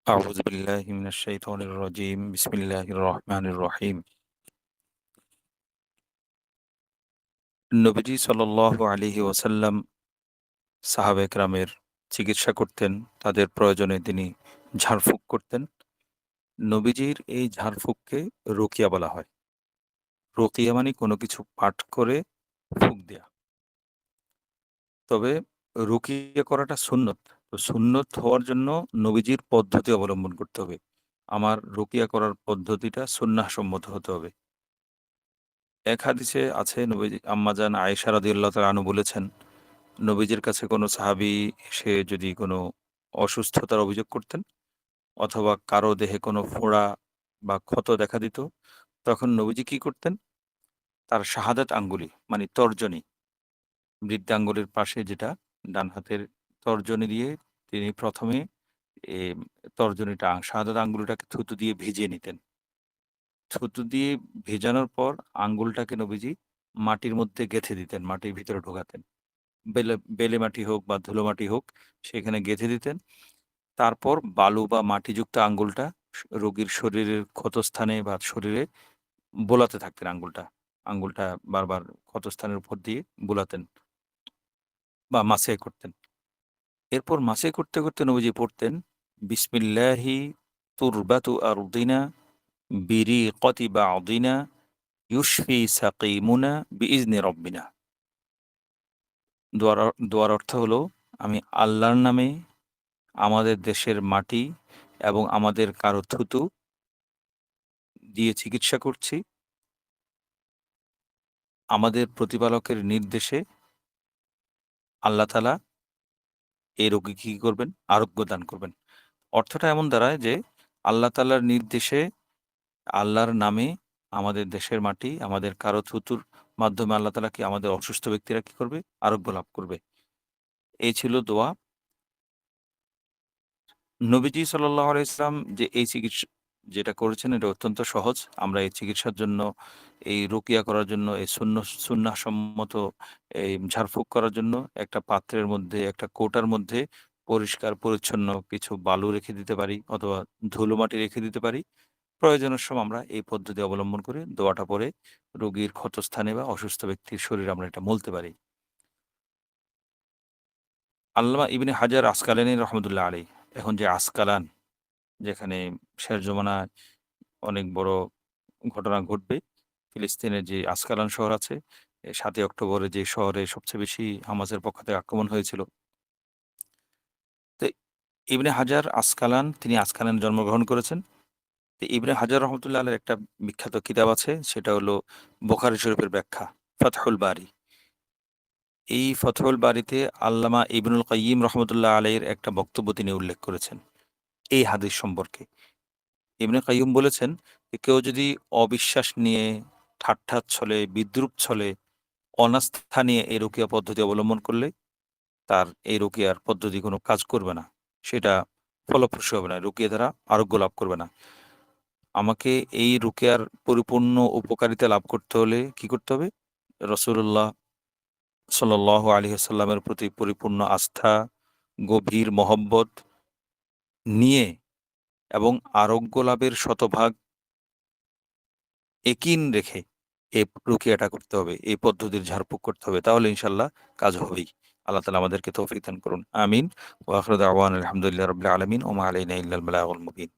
أعوذ بالله من الشيطان الرجيم بسم الله الرحمن الرحيم নবীজি সাল্লাল্লাহু আলাইহি ওয়াসাল্লাম সাহাবা একরামের চিকিৎসা করতেন। তাদের প্রয়োজনে তিনি ঝাড়ফুঁক করতেন। নবীজির এই ঝাড়ফুঁককে রুকিয়া বলা হয়। রুকিয়া মানে কোনো কিছু পাঠ করে ফুঁক দেয়া। তবে রুকিয়া করাটা সুন্নত। তো সুন্নত হওয়ার জন্য নবীজির পদ্ধতি অবলম্বন করতে হবে। আমার রুকিয়া করার পদ্ধতিটা সুন্নাহ সম্মত হতে হবে। এক হাদিসে আছে নবীজি আম্মাজান আয়েশা রাদিয়াল্লাহু তাআলা আনহু বলেছেন, নবীজির কাছে কোনো সাহাবী সে যদি কোনো অসুস্থতার অভিযোগ করতেন অথবা কারো দেহে কোনো ফোঁড়া বা ক্ষত দেখা দিত, তখন নবীজি কি করতেন? তার শাহাদাত আঙ্গুলি মানে তর্জনী, বৃদ্ধাঙ্গুলির পাশে যেটা ডান হাতের তর্জনী দিয়ে তিনি ১ম এ তর্জনীটা শাহাদাত আঙ্গুলটাকে থুতু দিয়ে ভিজিয়ে নিতেন। থুতু দিয়ে ভেজানোর পর আঙ্গুলটাকে নবীজি মাটির মধ্যে গেঁথে দিতেন, মাটির ভিতরে ঢোকাতেন। বেলে মাটি হোক বা ধুলো মাটি হোক সেখানে গেঁথে দিতেন। তারপর বালু বা মাটিযুক্ত আঙ্গুলটা রোগীর শরীরের ক্ষতস্থানে বা শরীরে বোলাতে থাকতেন আঙ্গুলটা। আঙ্গুলটা বারবার ক্ষতস্থানের উপর দিয়ে বুলাতেন বা মাসে করতেন। এরপর মাসে করতে, করতে নবীজি পড়তেন, বিসমিল্লাহি তুরবাতু আরদিনা বিরিqati বা'দিনা ইউশফি সাকিমুনা বিইজনি রব্বিনা। দোয়ার অর্থ হলো, আমি আল্লাহর নামে আমাদের দেশের মাটি এবং আমাদের কারো থুতু দিয়ে চিকিৎসা করছি। আমাদের প্রতিপালকের নির্দেশে আল্লাহ তাআলা এই রোগীকে কি করবেন? আরোগ্য দান করবেন। অর্থটা এমন দাঁড়ায় যে আল্লাহ তাআলার নির্দেশে, আল্লাহর নামে আমাদের দেশের মাটি, আমাদের কারো থুতুর মাধ্যমে আল্লাহ তাআলা কি আমাদের অসুস্থ ব্যক্তিরা কি করবে? আরোগ্য লাভ করবে। এই ছিল দোয়া। নবীজি সাল্লাল্লাহু আলাইহি ওয়াসাল্লাম যে এই চিকিৎসা যেটা করেছেন এটা অত্যন্ত সহজ। আমরা এই চিকিৎসার জন্য, এই রুকিয়া করার জন্য, এই সুন্নাহ সম্মত এই ঝাড়ফুঁক করার জন্য একটা পাত্রের মধ্যে, একটা কৌটার মধ্যে পরিষ্কার পরিচ্ছন্ন কিছু বালু রেখে দিতে পারি অথবা ধুলো মাটি রেখে দিতে পারি। প্রয়োজনের সময় আমরা এই পদ্ধতি অবলম্বন করে দোয়াটা পড়ে রোগীর ক্ষতস্থানে বা অসুস্থ ব্যক্তির শরীরে আমরা এটা মলতে পারি। আল্লামা ইবনে হাজার আসকালানী রহমতুল্লাহ আলাইহ, এখন যে আসকালান, যেখানে শেষ জমানায় অনেক বড় ঘটনা ঘটবে। ফিলিস্তিনের যে আসকালান শহর আছে, ৭ই অক্টোবরে যে শহরে সবচেয়ে বেশি হামাসের পক্ষ থেকে আক্রমণ হয়েছিল। তো ইবনে হাজার আসকালান, তিনি আসকালানে জন্মগ্রহণ করেছেন। তো ইবনে হাজার রহমতুল্লাহ আলাইহির একটা বিখ্যাত কিতাব আছে, সেটা হলো বুখারী শরীফের ব্যাখ্যা, ফাতহুল বারী। এই ফাতহুল বারীতে আল্লামা ইবনুল কাইয়িম রহমতুল্লাহ আলাইহির একটা বক্তব্য তিনি উল্লেখ করেছেন এই হাদিস সম্পর্কে। ইবনে কাইয়্যিম বলেছেন যে কেউ যদি অবিশ্বাস নিয়ে, ঠাট্টার ছলে, বিদ্রূপ ছলে, অনাস্থা নিয়ে এই রুকিয়া পদ্ধতি অবলম্বন করলে তার এই রুকিয়ার পদ্ধতি কোনো কাজ করবে না। সেটা ফলপ্রসূ হবে না। রুকিয়া দ্বারা আরোগ্য লাভ করবে না। আমাকে এই রুকিয়ার পরিপূর্ণ উপকারিতা লাভ করতে হলে কি করতে হবে? রাসূলুল্লাহ সাল্লাল্লাহু আলাইহি ওয়াসাল্লামের প্রতি পরিপূর্ণ আস্থা, গভীর মহব্বত নিয়ে এবং আরোগ্য লাভের শতভাগ একিন রেখে এই প্রক্রিয়াটা করতে হবে। এই পদ্ধতির ঝাড়ফুঁক করতে হবে। তাহলে ইনশাআল্লাহ কাজ হবেই। আল্লাহ তাআলা আমাদেরকে তৌফিক দান করুন। আমিন। ওয়া আখিরু দাওয়ানা আলহামদুলিল্লাহি রাব্বিল আলামিন ওয়া মা আলাইনা ইল্লাল বালাগুল মুবিন।